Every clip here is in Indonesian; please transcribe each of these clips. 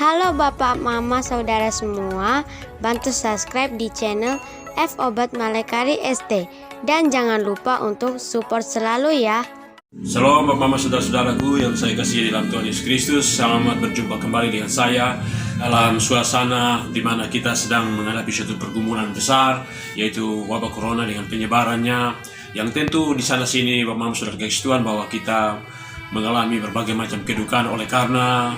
Halo Bapak, Mama, Saudara semua, bantu subscribe di channel F Obat Malekari ST. Dan jangan lupa untuk support selalu ya. Shalom Bapak Mama Saudara-saudaraku yang saya kasihi dalam Tuhan Yesus Kristus. Selamat berjumpa kembali dengan saya dalam suasana di mana kita sedang menghadapi suatu pergumulan besar, yaitu wabah corona dengan penyebarannya. Yang tentu di sana sini Bapak Mama Saudara kasih Tuhan bahwa kita mengalami berbagai macam kedukaan oleh karena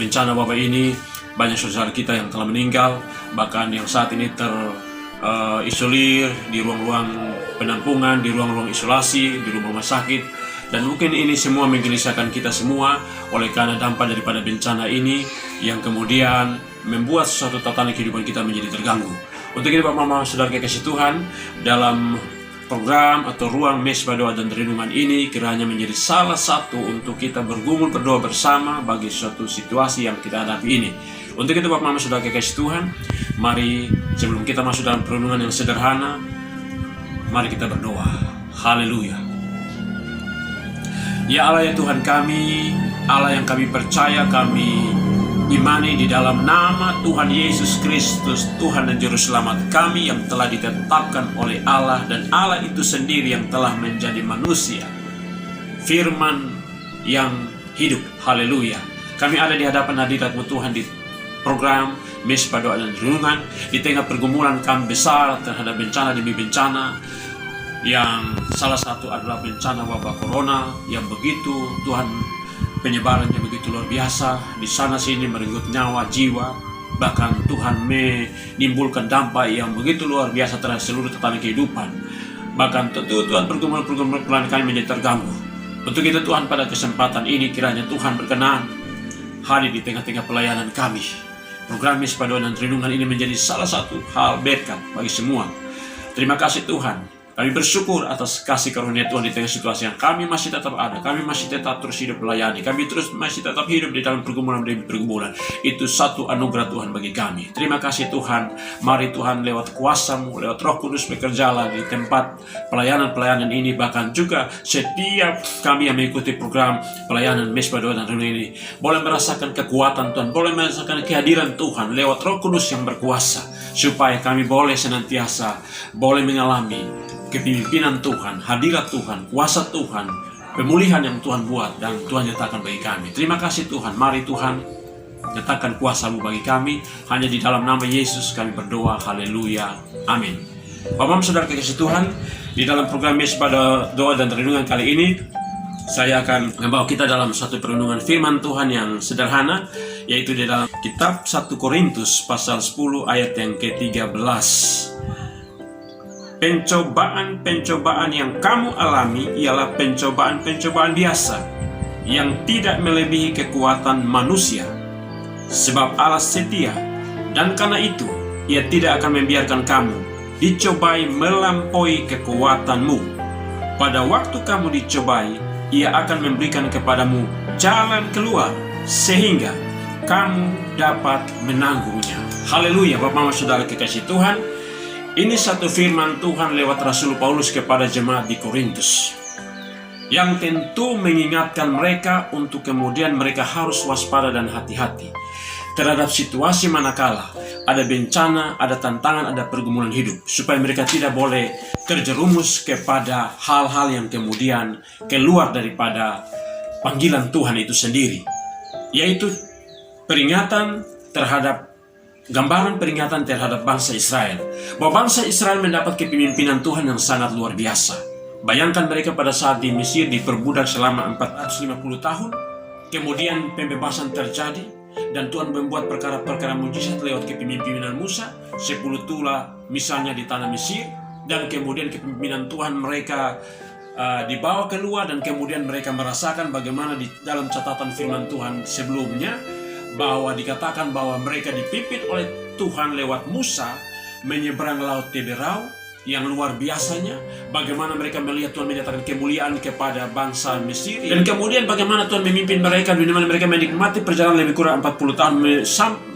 bencana wabah ini. Banyak saudara kita yang telah meninggal, bahkan yang saat ini terisolir di ruang-ruang penampungan, di ruang-ruang isolasi, di rumah sakit. Dan mungkin ini semua menggelisahkan kita semua oleh karena dampak daripada bencana ini yang kemudian membuat suatu tatanan kehidupan kita menjadi terganggu. Untuk itu Bapak Mama Saudara kasih Tuhan, dalam program atau ruang mesbah doa dan renungan ini kiranya menjadi salah satu untuk kita bergumul berdoa bersama bagi suatu situasi yang kita hadapi ini. Untuk itu Bapak Mama Saudara kasih Tuhan, mari sebelum kita masuk dalam perenungan yang sederhana, mari kita berdoa. Haleluya. Ya Allah ya Tuhan kami, Allah yang kami percaya, kami imani di dalam nama Tuhan Yesus Kristus, Tuhan dan Juru Selamat kami yang telah ditetapkan oleh Allah, dan Allah itu sendiri yang telah menjadi manusia, firman yang hidup. Haleluya. Kami ada di hadapan hadirat-Mu Tuhan di program mesbah doa dan renungan, di tengah pergumulan kami besar terhadap bencana demi bencana, yang salah satu adalah bencana wabah corona yang begitu Tuhan, penyebarannya begitu luar biasa, di sana sini merenggut nyawa, jiwa, bahkan Tuhan menimbulkan dampak yang begitu luar biasa terhadap seluruh tatanan kehidupan. Bahkan tentu Tuhan pergumulan kami menjadi terganggu. Untuk itu Tuhan, pada kesempatan ini kiranya Tuhan berkenan hadir di tengah-tengah pelayanan kami. Program mesbah doa dan renungan ini menjadi salah satu hal berkat bagi semua. Terima kasih Tuhan. Kami bersyukur atas kasih karunia Tuhan di tengah situasi yang kami masih tetap ada. Kami masih tetap terus hidup melayani. Kami masih tetap hidup di dalam pergumulan demi pergumulan. Itu satu anugerah Tuhan bagi kami. Terima kasih Tuhan. Mari Tuhan lewat kuasa-Mu, lewat Roh Kudus bekerjalah di tempat pelayanan ini. Bahkan juga setiap kami yang mengikuti program pelayanan mesbah doa dan renungan ini boleh merasakan kekuatan Tuhan, boleh merasakan kehadiran Tuhan lewat Roh Kudus yang berkuasa, supaya kami boleh senantiasa boleh mengalami kepemimpinan Tuhan, hadirat Tuhan, kuasa Tuhan, pemulihan yang Tuhan buat dan Tuhan nyatakan bagi kami. Terima kasih Tuhan. Mari Tuhan nyatakan kuasa-Mu bagi kami. Hanya di dalam nama Yesus kami berdoa. Haleluya. Amin. Bapak Saudara kasih Tuhan, di dalam program mesbah doa dan renungan kali ini, saya akan membawa kita dalam satu perenungan firman Tuhan yang sederhana, yaitu di dalam kitab 1 Korintus pasal 10 ayat yang ke-13. Pencobaan-pencobaan yang kamu alami ialah pencobaan-pencobaan biasa yang tidak melebihi kekuatan manusia. Sebab Allah setia, dan karena itu Ia tidak akan membiarkan kamu dicobai melampaui kekuatanmu. Pada waktu kamu dicobai, Ia akan memberikan kepadamu jalan keluar sehingga kamu dapat menanggungnya. Haleluya. Bapak Mama Saudara kekasih Tuhan, ini satu firman Tuhan lewat Rasul Paulus kepada jemaat di Korintus, yang tentu mengingatkan mereka untuk kemudian mereka harus waspada dan hati-hati terhadap situasi manakala ada bencana, ada tantangan, ada pergumulan hidup, supaya mereka tidak boleh terjerumus kepada hal-hal yang kemudian keluar daripada panggilan Tuhan itu sendiri, yaitu peringatan terhadap gambaran peringatan terhadap bangsa Israel, bahwa bangsa Israel mendapat kepemimpinan Tuhan yang sangat luar biasa. Bayangkan mereka pada saat di Mesir diperbudak selama 450 tahun, kemudian pembebasan terjadi, dan Tuhan membuat perkara-perkara mujizat lewat kepemimpinan Musa, 10 tulah misalnya di tanah Mesir, dan kemudian kepemimpinan Tuhan mereka dibawa keluar, dan kemudian mereka merasakan bagaimana di dalam catatan firman Tuhan sebelumnya, bahwa dikatakan bahwa mereka dipimpin oleh Tuhan lewat Musa menyeberang laut Teberau yang luar biasanya, bagaimana mereka melihat Tuhan menyatakan kemuliaan kepada bangsa Mesir, dan kemudian bagaimana Tuhan memimpin mereka di mana mereka menikmati perjalanan lebih kurang 40 tahun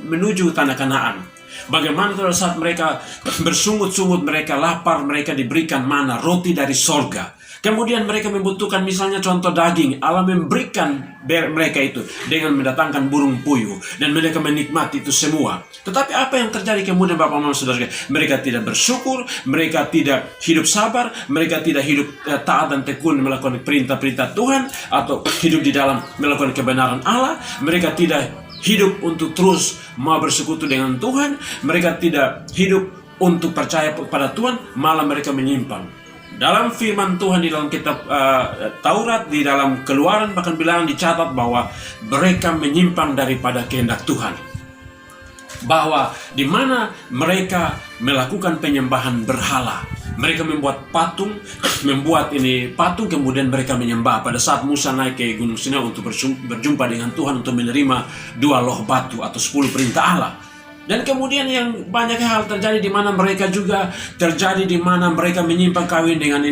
menuju tanah Kanaan. Bagaimana pada saat mereka bersungut-sungut, mereka lapar, mereka diberikan mana, roti dari sorga. Kemudian mereka membutuhkan misalnya contoh daging. Allah memberikan mereka itu dengan mendatangkan burung puyuh. Dan mereka menikmati itu semua. Tetapi apa yang terjadi kemudian Bapak Mama Saudara? Mereka tidak bersyukur, mereka tidak hidup sabar, mereka tidak hidup taat dan tekun melakukan perintah-perintah Tuhan, atau hidup di dalam melakukan kebenaran Allah. Mereka tidak hidup untuk terus mau bersekutu dengan Tuhan. Mereka tidak hidup untuk percaya pada Tuhan, malah mereka menyimpang. Dalam firman Tuhan di dalam kitab Taurat, di dalam Keluaran bahkan bilangan dicatat bahwa mereka menyimpang daripada kehendak Tuhan. Bahwa di mana mereka melakukan penyembahan berhala, mereka membuat patung, kemudian mereka menyembah. Pada saat Musa naik ke Gunung Sinai untuk berjumpa dengan Tuhan untuk menerima 2 loh batu atau 10 perintah Allah. Dan kemudian yang banyak hal terjadi di mana mereka juga terjadi di mana mereka menyimpang kawin dengan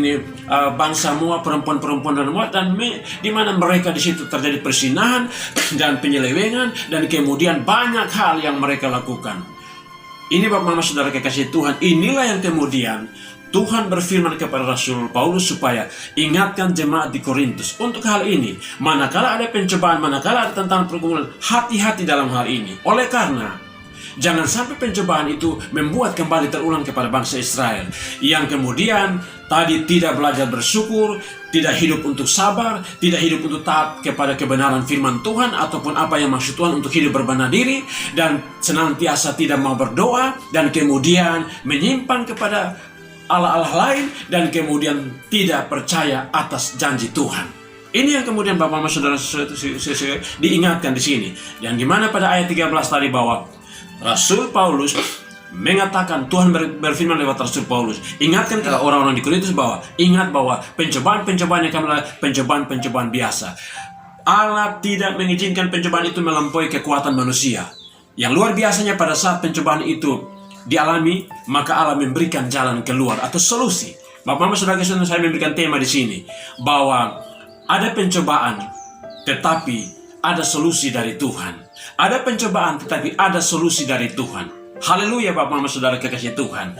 bangsa Moab, perempuan-perempuan dan Moab, dan di mana mereka di situ terjadi persinahan dan penyelewengan, dan kemudian banyak hal yang mereka lakukan. Ini Bapak Mama Saudara kekasih Tuhan, inilah yang kemudian Tuhan berfirman kepada Rasul Paulus supaya ingatkan jemaat di Korintus untuk hal ini. Manakala ada pencobaan, manakala ada tantangan pergumulan, hati-hati dalam hal ini. Oleh karena jangan sampai pencobaan itu membuat kembali terulang kepada bangsa Israel yang kemudian tadi tidak belajar bersyukur, tidak hidup untuk sabar, tidak hidup untuk taat kepada kebenaran firman Tuhan ataupun apa yang maksud Tuhan untuk hidup berbenah diri, dan senantiasa tidak mau berdoa, dan kemudian menyimpang kepada Allah-Allah lain, dan kemudian tidak percaya atas janji Tuhan. Ini yang kemudian Bapak Mama Saudara diingatkan di sini, yang dimana pada ayat 13 tadi bahwa Rasul Paulus mengatakan, Tuhan berfirman lewat Rasul Paulus, ingatkan kepada orang-orang di Korintus bahwa ingat bahwa pencobaan-pencobaan yang kami lalui pencobaan-pencobaan biasa. Allah tidak mengizinkan pencobaan itu melampaui kekuatan manusia. Yang luar biasanya pada saat pencobaan itu dialami, maka Allah memberikan jalan keluar atau solusi. Bapak Mama Saudara, saya memberikan tema di sini bahwa ada pencobaan, tetapi ada solusi dari Tuhan. Ada pencobaan tetapi ada solusi dari Tuhan. Haleluya Bapak Mama Saudara kekasih Tuhan.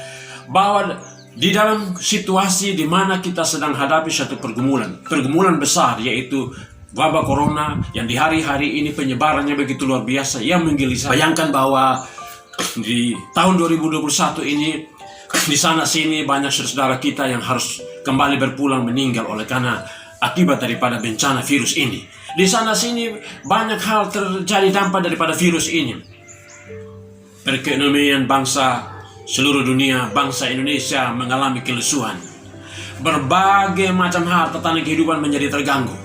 Bahwa di dalam situasi di mana kita sedang hadapi suatu pergumulan besar, yaitu wabah corona yang di hari-hari ini penyebarannya begitu luar biasa yang menggelisahkan. Bayangkan bahwa di tahun 2021 ini di sana sini banyak saudara kita yang harus kembali berpulang meninggal oleh karena akibat daripada bencana virus ini. Di sana sini banyak hal terjadi dampak daripada virus ini. Perekonomian bangsa seluruh dunia, bangsa Indonesia mengalami kelesuan. Berbagai macam hal tentang kehidupan menjadi terganggu.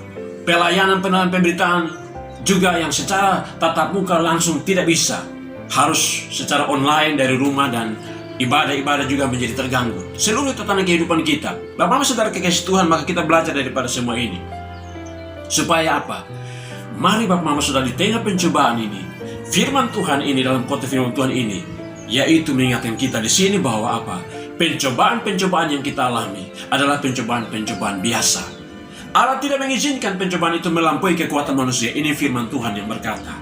Pelayanan pemberitaan juga yang secara tatap muka langsung tidak bisa. Harus secara online dari rumah, dan ibadah-ibadah juga menjadi terganggu. Seluruh tatanan kehidupan kita. Bapak Mama Saudara kekasih Tuhan, maka kita belajar daripada semua ini. Supaya apa? Mari Bapak Mama Saudara, di tengah pencobaan ini, firman Tuhan ini, dalam konteks firman Tuhan ini, yaitu mengingatkan kita di sini bahwa apa? Pencobaan-pencobaan yang kita alami adalah pencobaan-pencobaan biasa. Allah tidak mengizinkan pencobaan itu melampaui kekuatan manusia. Ini firman Tuhan yang berkata.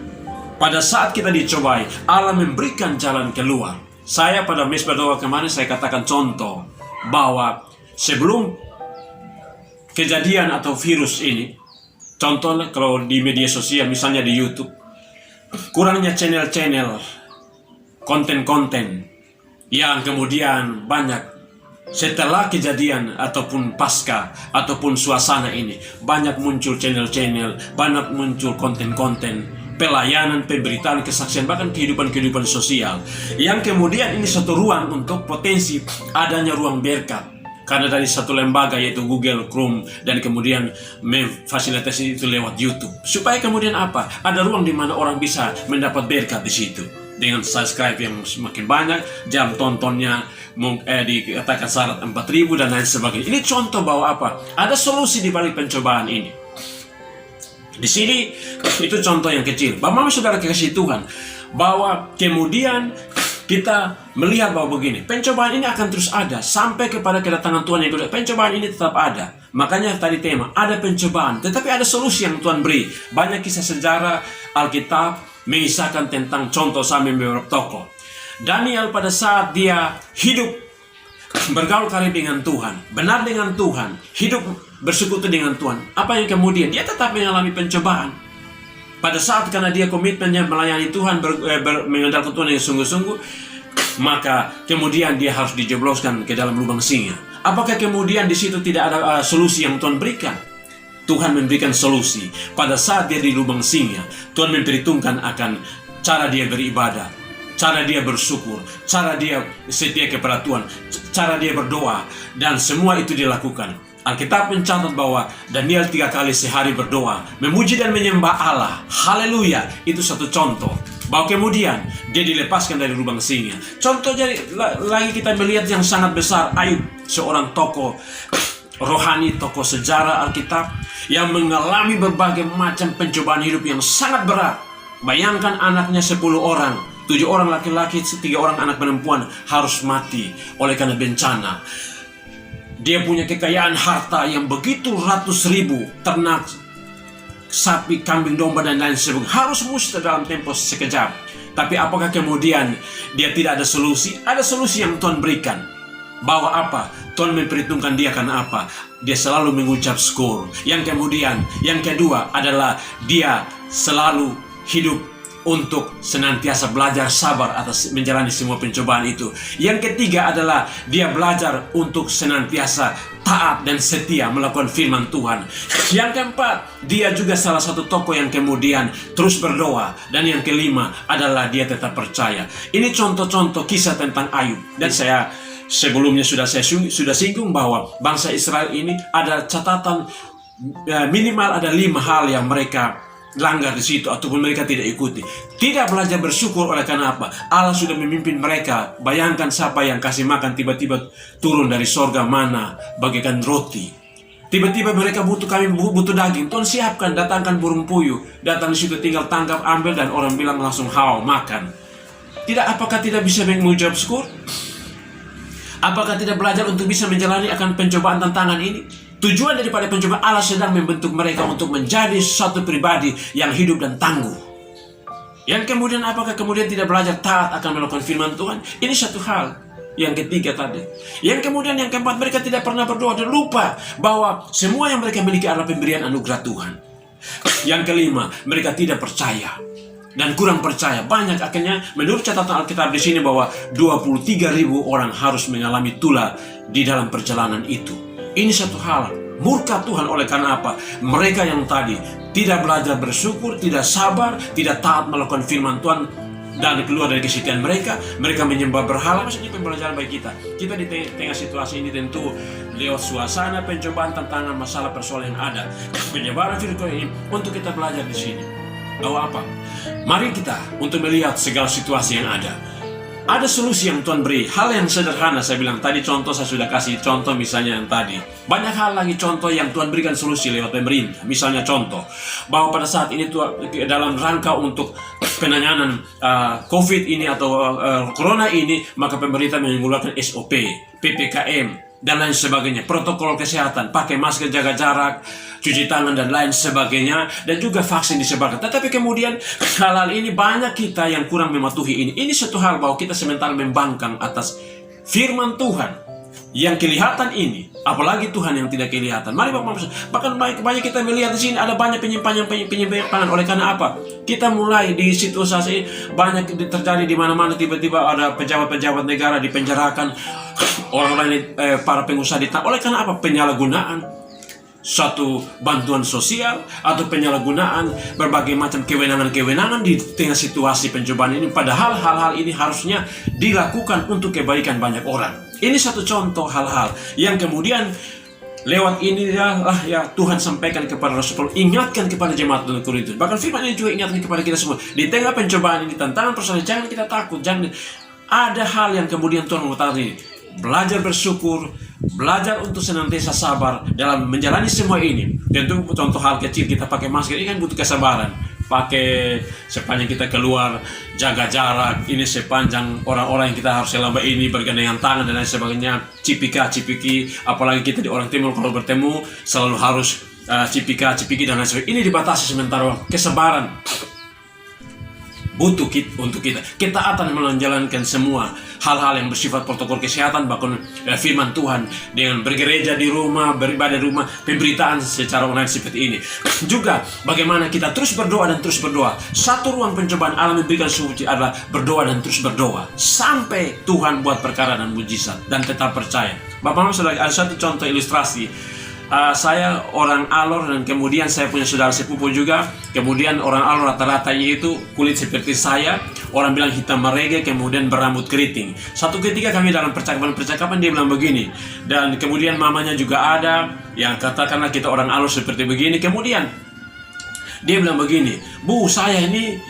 Pada saat kita dicobai, Allah memberikan jalan keluar. Saya pada mesbah doa kemarin saya katakan contoh bahwa sebelum kejadian atau virus ini, contohnya kalau di media sosial misalnya di YouTube, kurangnya channel-channel konten-konten yang kemudian banyak setelah kejadian ataupun pasca ataupun suasana ini, banyak muncul channel-channel, banyak muncul konten-konten pelayanan, pemberitaan, kesaksian, bahkan kehidupan-kehidupan sosial yang kemudian ini satu ruang untuk potensi adanya ruang berkat. Karena dari satu lembaga yaitu Google Chrome, dan kemudian memfasilitasi itu lewat YouTube, supaya kemudian apa? Ada ruang di mana orang bisa mendapat berkat di situ dengan subscribe yang semakin banyak, jam tontonnya dikatakan syarat 4.000 dan lain sebagainya. Ini contoh bahwa apa? Ada solusi di balik pencobaan ini. Di sini itu contoh yang kecil. Bapak Mama Saudara kekasih Tuhan, bahwa kemudian kita melihat bahwa begini, pencobaan ini akan terus ada sampai kepada kedatangan Tuhan yang kedua. Pencobaan ini tetap ada. Makanya tadi tema, ada pencobaan, tetapi ada solusi yang Tuhan beri. Banyak kisah sejarah Alkitab mengisahkan tentang contoh sampai beberapa tokoh. Daniel pada saat dia hidup bergaul karib dengan Tuhan, benar dengan Tuhan, hidup bersekutu dengan Tuhan, apa yang kemudian dia tetap mengalami pencobaan. Pada saat karena dia komitmennya melayani Tuhan, mengandalkan Tuhan yang sungguh-sungguh, maka kemudian dia harus dijebloskan ke dalam lubang singa. Apakah kemudian di situ tidak ada solusi yang Tuhan berikan? Tuhan memberikan solusi. Pada saat dia di lubang singa, Tuhan memperhitungkan akan cara dia beribadah, cara dia bersyukur, cara dia setia kepada Tuhan, cara dia berdoa, dan semua itu dilakukan. Alkitab mencatat bahwa Daniel 3 kali sehari berdoa, memuji dan menyembah Allah. Haleluya. Itu satu contoh. Bahwa kemudian dia dilepaskan dari lubang singa. Contoh lagi kita melihat yang sangat besar, Ayub, seorang tokoh rohani, tokoh sejarah Alkitab yang mengalami berbagai macam pencobaan hidup yang sangat berat. Bayangkan anaknya 10 orang, 7 orang laki-laki, 3 orang anak perempuan harus mati oleh karena bencana. Dia punya kekayaan harta yang begitu ratus ribu, ternak, sapi, kambing, domba, dan lain sebagainya. Harus musnah dalam tempo sekejap. Tapi apakah kemudian dia tidak ada solusi? Ada solusi yang Tuhan berikan. Bahwa apa? Tuhan memperhitungkan dia karena apa? Dia selalu mengucap syukur. Yang kemudian, yang kedua adalah dia selalu hidup untuk senantiasa belajar sabar atas menjalani semua pencobaan itu. Yang ketiga adalah dia belajar untuk senantiasa taat dan setia melakukan firman Tuhan. Yang keempat, dia juga salah satu tokoh yang kemudian terus berdoa. Dan yang kelima adalah dia tetap percaya. Ini contoh-contoh kisah tentang Ayub. Dan saya sebelumnya sudah singgung bahwa bangsa Israel ini ada catatan minimal ada 5 hal yang mereka langgar di situ ataupun mereka tidak ikuti. Tidak belajar bersyukur oleh karena apa? Allah sudah memimpin mereka. Bayangkan siapa yang kasih makan tiba-tiba turun dari sorga mana bagaikan roti. Tiba-tiba mereka kami butuh daging. Tuhan siapkan, datangkan burung puyuh. Datang di situ tinggal tangkap, ambil, dan orang bilang langsung makan. Apakah tidak bisa mengucap syukur? Apakah tidak belajar untuk bisa menjalani akan pencobaan tantangan ini? Tujuan daripada pencobaan, Allah sedang membentuk mereka untuk menjadi satu pribadi yang hidup dan tangguh. Yang kemudian apakah kemudian tidak belajar taat akan melakukan firman Tuhan? Ini satu hal. Yang ketiga tadi. Yang kemudian yang keempat, mereka tidak pernah berdoa dan lupa bahwa semua yang mereka miliki adalah pemberian anugerah Tuhan. Yang kelima, mereka tidak percaya dan kurang percaya. Banyak akhirnya menurut catatan Alkitab di sini bahwa 23.000 orang harus mengalami tula di dalam perjalanan itu. Ini satu hal, murka Tuhan oleh karena apa? Mereka yang tadi tidak belajar bersyukur, tidak sabar, tidak taat melakukan firman Tuhan, dan keluar dari kesetiaan mereka menyembah berhala. Maksudnya pembelajaran bagi kita. Kita di tengah situasi ini tentu lewat suasana pencobaan, tantangan, masalah, persoalan yang ada. Penyebaran firman Tuhan ini untuk kita belajar di sini. Bahwa apa? Mari kita untuk melihat segala situasi yang ada. Ada solusi yang Tuhan beri. Hal yang sederhana saya bilang tadi, contoh saya sudah kasih contoh misalnya yang tadi. Banyak hal lagi contoh yang Tuhan berikan solusi lewat pemerintah. Misalnya contoh bahwa pada saat ini dalam rangka untuk penanganan COVID ini atau Corona ini, maka pemerintah mengeluarkan SOP, PPKM dan lain sebagainya, protokol kesehatan, pakai masker, jaga jarak, cuci tangan dan lain sebagainya, dan juga vaksin disebarkan. Tetapi kemudian hal-hal ini banyak kita yang kurang mematuhi ini. Ini satu hal bahwa kita sementara membangkang atas firman Tuhan yang kelihatan ini, apalagi Tuhan yang tidak kelihatan. Mari Bapak, bahkan banyak kita melihat di sini ada banyak penyimpangan. Oleh karena apa? Kita mulai di situasi banyak terjadi di mana-mana, tiba-tiba ada pejabat-pejabat negara dipenjarakan, orang-orang para pengusaha ditahan. Oleh karena apa? Penyalahgunaan suatu bantuan sosial atau penyalahgunaan berbagai macam kewenangan-kewenangan di tengah situasi pencobaan ini. Padahal hal-hal ini harusnya dilakukan untuk kebaikan banyak orang. Ini satu contoh hal-hal yang kemudian lewat inilah ya Tuhan sampaikan kepada Rasul Paulus, ingatkan kepada jemaat di Korintus. Bahkan firman ini juga ingatkan kepada kita semua. Di tengah pencobaan ini, tantangan persoalan, jangan kita takut, jangan. Ada hal yang kemudian Tuhan mengatakan, belajar bersyukur, belajar untuk senantiasa sabar dalam menjalani semua ini. Tentu contoh hal kecil, kita pakai masker ini kan butuh kesabaran. Pakai sepanjang kita keluar, jaga jarak, ini sepanjang orang-orang yang kita harus selama ini bergandengan tangan dan lain sebagainya, cipiki, apalagi kita di orang timur kalau bertemu selalu harus cipiki dan lain sebagainya. Ini dibatasi sementara, kesabaran. butuh untuk kita. Ketaatan menjalankan semua hal-hal yang bersifat protokol kesehatan, bahkan firman Tuhan, dengan bergereja di rumah, beribadah di rumah, pemberitaan secara online seperti ini. Juga bagaimana kita terus berdoa dan terus berdoa. Satu ruang pencobaan Allah memberikan suci adalah berdoa dan terus berdoa sampai Tuhan buat perkara dan mujizat, dan tetap percaya. Bapak-Bapak, saudara, ada satu contoh ilustrasi. Saya orang Alor, dan kemudian saya punya saudara sepupu juga. Kemudian orang Alor rata-ratanya itu kulit seperti saya, orang bilang hitam merege, kemudian berambut keriting. Satu ketika kami dalam percakapan dia bilang begini, dan kemudian mamanya juga ada yang katakanlah kita orang Alor seperti begini. Kemudian dia bilang begini, "Bu, saya ini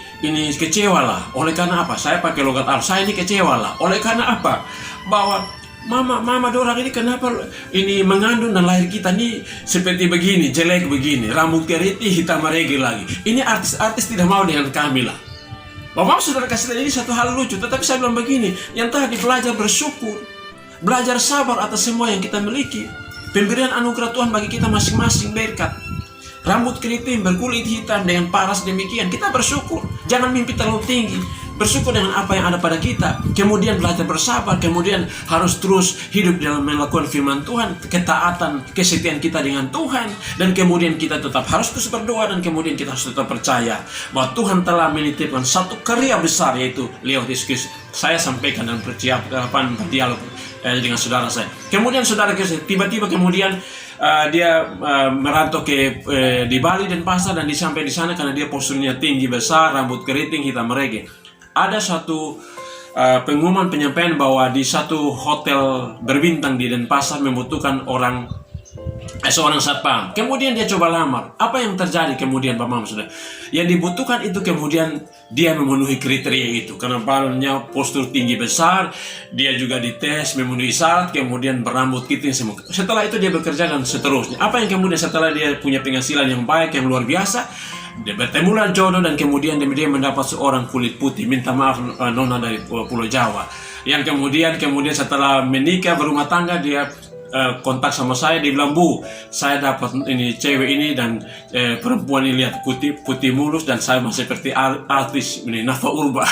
kecewa lah. Oleh karena apa? Saya pakai logat Alor. Saya ini kecewa lah. Oleh karena apa? Bahwa Mama dorang ini kenapa ini mengandung dan lahir kita ini seperti begini, jelek begini, rambut keriting, hitam merege lagi. Ini artis tidak mau dengan kami lah." Bapak saudara kasih ini satu hal lucu, tetapi saya bilang begini, yang tadi belajar bersyukur, belajar sabar atas semua yang kita miliki. Pemberian anugerah Tuhan bagi kita masing-masing berkat. Rambut keriting, berkulit hitam dengan paras demikian, kita bersyukur. Jangan mimpi terlalu tinggi. Bersyukur dengan apa yang ada pada kita. Kemudian belajar bersabar. Kemudian harus terus hidup dalam melakukan firman Tuhan. Ketaatan, kesetiaan kita dengan Tuhan. Dan kemudian kita tetap harus terus berdoa. Dan kemudian kita harus tetap percaya bahwa Tuhan telah menitipkan satu karya besar, yaitu lewat Yesus. Saya sampaikan dan persiapan berdialog dengan saudara saya. Kemudian saudara tiba-tiba kemudian dia merantau ke di Bali dan Pasar, dan sampai di sana karena dia posturnya tinggi besar, rambut keriting, hitam merege. Ada satu pengumuman penyampaian bahwa di satu hotel berbintang di Denpasar membutuhkan seorang satpam. Kemudian dia coba lamar. Apa yang terjadi kemudian, Bapak Saudara? Yang dibutuhkan itu kemudian dia memenuhi kriteria itu. Karena badannya postur tinggi besar, dia juga dites memenuhi syarat, kemudian berambut keriting semua. Setelah itu dia bekerja dan seterusnya. Apa yang kemudian setelah dia punya penghasilan yang baik, yang luar biasa, dia bertemulah jodoh, dan kemudian dia mendapat seorang kulit putih, minta maaf nona dari Pulau Jawa. Yang kemudian setelah menikah berumah tangga, dia kontak sama saya, dia bilang, "Bu, saya dapat ini cewek ini, dan perempuan ini lihat putih mulus, dan saya masih seperti artis ini Nafa Urba."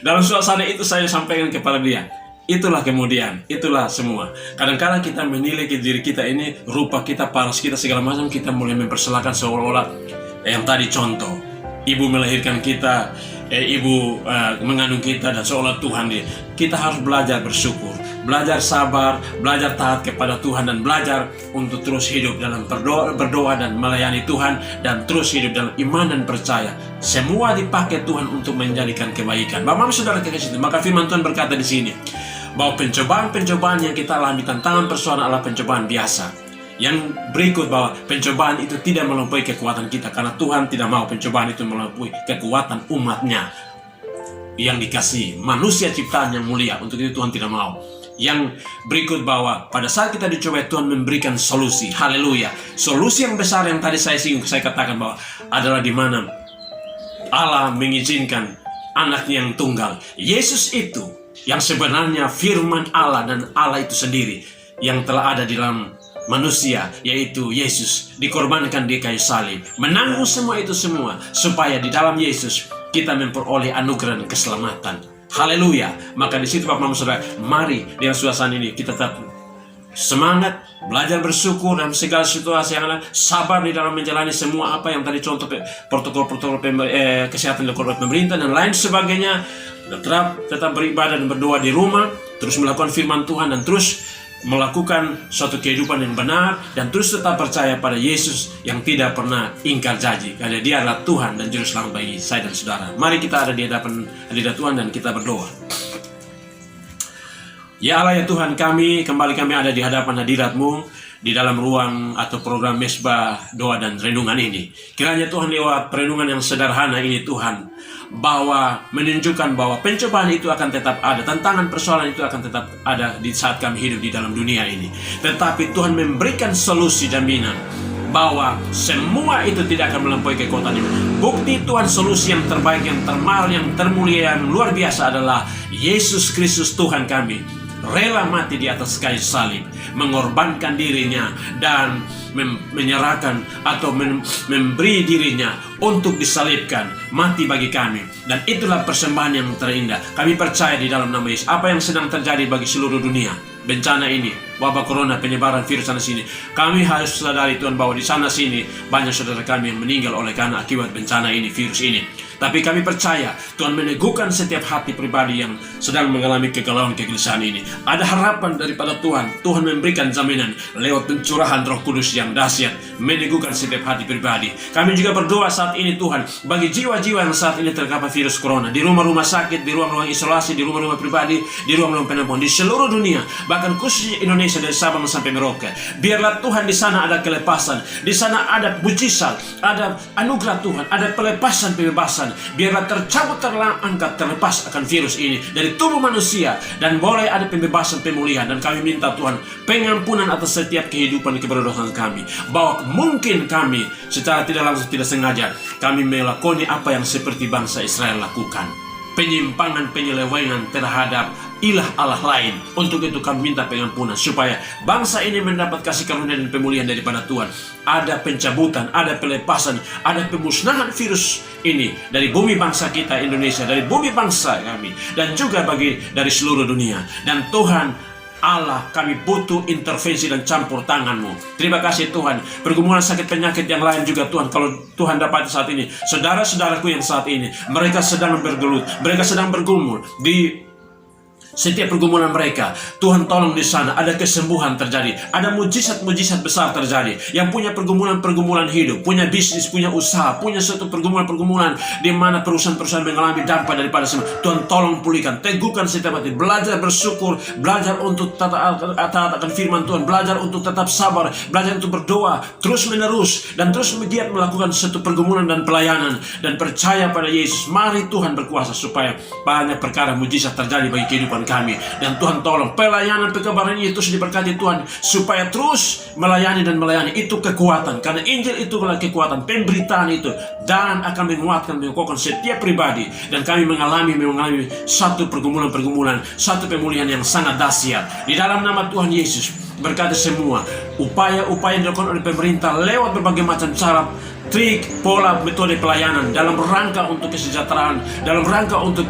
Dalam suasana itu saya sampaikan kepada dia, itulah semua. Kadang-kadang kita menilai diri kita ini, rupa kita, paras kita, segala macam, kita mulai mempersalahkan seolah-olah yang tadi contoh, ibu melahirkan kita, ibu mengandung kita, dan seolah Tuhan dia. Kita harus belajar bersyukur, belajar sabar, belajar taat kepada Tuhan, dan belajar untuk terus hidup dalam berdoa dan melayani Tuhan, dan terus hidup dalam iman dan percaya. Semua dipakai Tuhan untuk menjadikan kebaikan. Bapak saudara kekasih, maka firman Tuhan berkata di sini bahwa pencobaan-pencobaan yang kita alami, tantangan persoalan adalah pencobaan biasa. Yang berikut bahwa pencobaan itu tidak melampaui kekuatan kita, karena Tuhan tidak mau pencobaan itu melampaui kekuatan umatnya yang dikasih, manusia ciptaan yang mulia. Untuk itu Tuhan tidak mau. Yang berikut bahwa pada saat kita dicoba, Tuhan memberikan solusi. Haleluya. Solusi yang besar yang tadi saya katakan bahwa adalah di mana Allah mengizinkan anaknya yang tunggal, Yesus itu, yang sebenarnya firman Allah dan Allah itu sendiri yang telah ada di dalam manusia, yaitu Yesus, dikorbankan di kayu salib, menanggung semua supaya di dalam Yesus kita memperoleh anugerah dan keselamatan. Haleluya. Maka di situ Bapak Saudara, mari dengan suasana ini kita tetap semangat, belajar bersyukur dalam segala situasi yang ada, sabar di dalam menjalani semua apa yang tadi contoh protokol kesehatan oleh pemerintah dan lain sebagainya. Tetap beribadah dan berdoa di rumah, terus melakukan firman Tuhan, dan terus melakukan suatu kehidupan yang benar, dan terus tetap percaya pada Yesus yang tidak pernah ingkar janji, karena Dia adalah Tuhan dan Juru Selamat bagi saya dan saudara. Mari kita ada di hadapan hadirat Tuhan dan kita berdoa. Ya Allah, ya Tuhan kami, kembali kami ada di hadapan hadirat-Mu di dalam ruang atau program Mesbah Doa dan Renungan ini. Kiranya Tuhan lewat perenungan yang sederhana ini Tuhan, bahwa menunjukkan bahwa pencobaan itu akan tetap ada, tantangan persoalan itu akan tetap ada di saat kami hidup di dalam dunia ini. Tetapi Tuhan memberikan solusi jaminan bahwa semua itu tidak akan melampaui kekuatan ini. Bukti Tuhan, solusi yang terbaik, yang termahal, yang termulia, yang luar biasa adalah Yesus Kristus Tuhan kami, rela mati di atas kayu salib, mengorbankan dirinya dan menyerahkan atau memberi dirinya untuk disalibkan, mati bagi kami. Dan itulah persembahan yang terindah. Kami percaya di dalam nama Yesus, apa yang sedang terjadi bagi seluruh dunia, bencana ini, wabah corona, penyebaran virus sana sini, kami harus sadari Tuhan bahwa di sana sini banyak saudara kami yang meninggal oleh karena akibat bencana ini, virus ini. Tapi kami percaya Tuhan meneguhkan setiap hati pribadi yang sedang mengalami kegalauan kegelisahan ini. Ada harapan daripada Tuhan. Tuhan memberikan jaminan lewat pencurahan Roh Kudus yang dahsyat, meneguhkan setiap hati pribadi. Kami juga berdoa saat ini Tuhan bagi jiwa-jiwa yang saat ini terkapar virus corona, di rumah-rumah sakit, di ruang-ruang isolasi, di rumah-rumah pribadi, di ruang-ruang penampungan di seluruh dunia, bahkan khususnya Indonesia dari Sabang sampai Merauke. Biarlah Tuhan di sana ada kelepasan, di sana ada mujizat, ada anugerah Tuhan, ada pelepasan, pembebasan. Biarlah tercabut, terangkat, terlepas akan virus ini dari tubuh manusia, dan boleh ada pembebasan, pemulihan. Dan kami minta Tuhan pengampunan atas setiap kehidupan keberdosan kami, bahwa mungkin kami secara tidak langsung, tidak sengaja kami melakoni apa yang seperti bangsa Israel lakukan, penyimpangan, penyelewengan terhadap ilah Allah lain. Untuk itu kami minta pengampunan supaya bangsa ini mendapat kasih karunia dan pemulihan daripada Tuhan. Ada pencabutan, ada pelepasan, ada pemusnahan virus ini dari bumi bangsa kita Indonesia, dari bumi bangsa kami, dan juga dari seluruh dunia. Dan Tuhan Allah, kami butuh intervensi dan campur tangan-Mu. Terima kasih Tuhan. Pergumulan sakit penyakit yang lain juga Tuhan, kalau Tuhan dapat saat ini, saudara-saudaraku yang saat ini, mereka sedang bergelut, mereka sedang bergumul di setiap pergumulan mereka. Tuhan tolong di sana ada kesembuhan terjadi, ada mujizat-mujizat besar terjadi. Yang punya pergumulan hidup, punya bisnis, punya usaha, punya suatu pergumulan di mana perusahaan-perusahaan mengalami dampak daripada semua, Tuhan tolong pulihkan, teguhkan setiap hati, belajar bersyukur, belajar untuk taat akan firman Tuhan, belajar untuk tetap sabar, belajar untuk berdoa terus menerus, dan terus giat melakukan suatu pergumulan dan pelayanan, dan percaya pada Yesus. Mari Tuhan berkuasa supaya banyak perkara mujizat terjadi bagi kehidupan kami. Dan Tuhan tolong pelayanan pekabaran itu terus diberkati Tuhan, supaya terus melayani itu kekuatan, karena Injil itu adalah kekuatan, pemberitaan itu, dan akan menguatkan, mengukuhkan setiap pribadi. Dan kami mengalami satu pergumulan, satu pemulihan yang sangat dahsyat di dalam nama Tuhan Yesus. Berkati semua upaya-upaya yang dilakukan oleh pemerintah lewat berbagai macam cara, trik, pola, metode pelayanan dalam rangka untuk kesejahteraan, dalam rangka untuk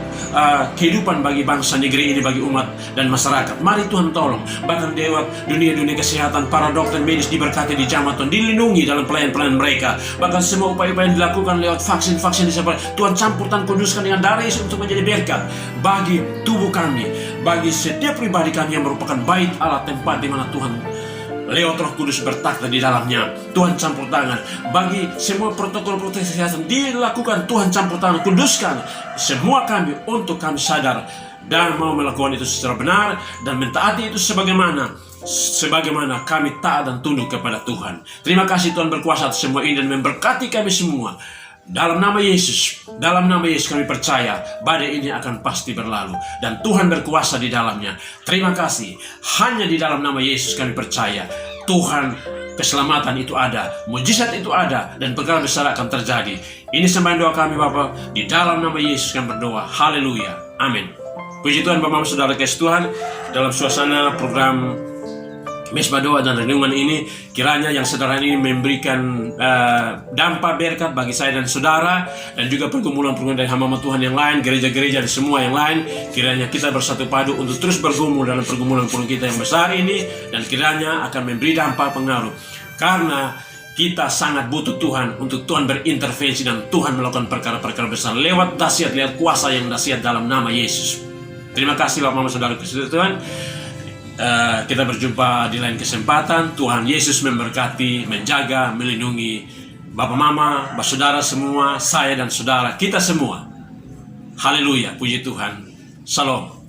kehidupan bagi bangsa negeri ini, bagi umat dan masyarakat. Mari Tuhan tolong, bahkan lewat dunia kesehatan, para dokter medis diberkati, dijamah Tuhan, dilindungi dalam pelayanan mereka. Bahkan semua upaya-upaya yang dilakukan lewat vaksin Tuhan campur Tuhan kuduskan dengan darah Yesus untuk menjadi berkat bagi tubuh kami, bagi setiap pribadi kami yang merupakan bait Allah, tempat di mana Tuhan lewat Roh Kudus bertakhta di dalamnya. Tuhan campur tangan bagi semua protokol proteksi kesehatan dilakukan. Tuhan campur tangan, kuduskan semua kami untuk kami sadar dan mau melakukan itu secara benar dan mentaati itu sebagaimana kami taat dan tunduk kepada Tuhan. Terima kasih Tuhan berkuasa atas semua ini dan memberkati kami semua. Dalam nama Yesus kami percaya badai ini akan pasti berlalu dan Tuhan berkuasa di dalamnya. Terima kasih. Hanya di dalam nama Yesus kami percaya Tuhan, keselamatan itu ada, mujizat itu ada, dan perkara besar akan terjadi. Ini sembahyang doa kami Bapa, di dalam nama Yesus kami berdoa. Haleluya. Amin. Puji Tuhan Bapak Saudara kasih Tuhan, dalam suasana program Mesbah Doa dan Renungan ini, kiranya yang saudara ini memberikan dampak berkat bagi saya dan saudara, dan juga pergumulan-pergumulan dari hamba Tuhan yang lain, gereja-gereja dan semua yang lain. Kiranya kita bersatu padu untuk terus bergumul dalam pergumulan-pergumulan kita yang besar ini, dan kiranya akan memberi dampak pengaruh, karena kita sangat butuh Tuhan untuk Tuhan berintervensi dan Tuhan melakukan perkara-perkara besar lewat dahsyat, lewat kuasa yang dahsyat dalam nama Yesus. Terima kasih Bapak Saudara Tuhan. Kita berjumpa di lain kesempatan. Tuhan Yesus memberkati, menjaga, melindungi Bapak Mama, Bapak Saudara semua, saya dan saudara kita semua. Haleluya, puji Tuhan. Shalom.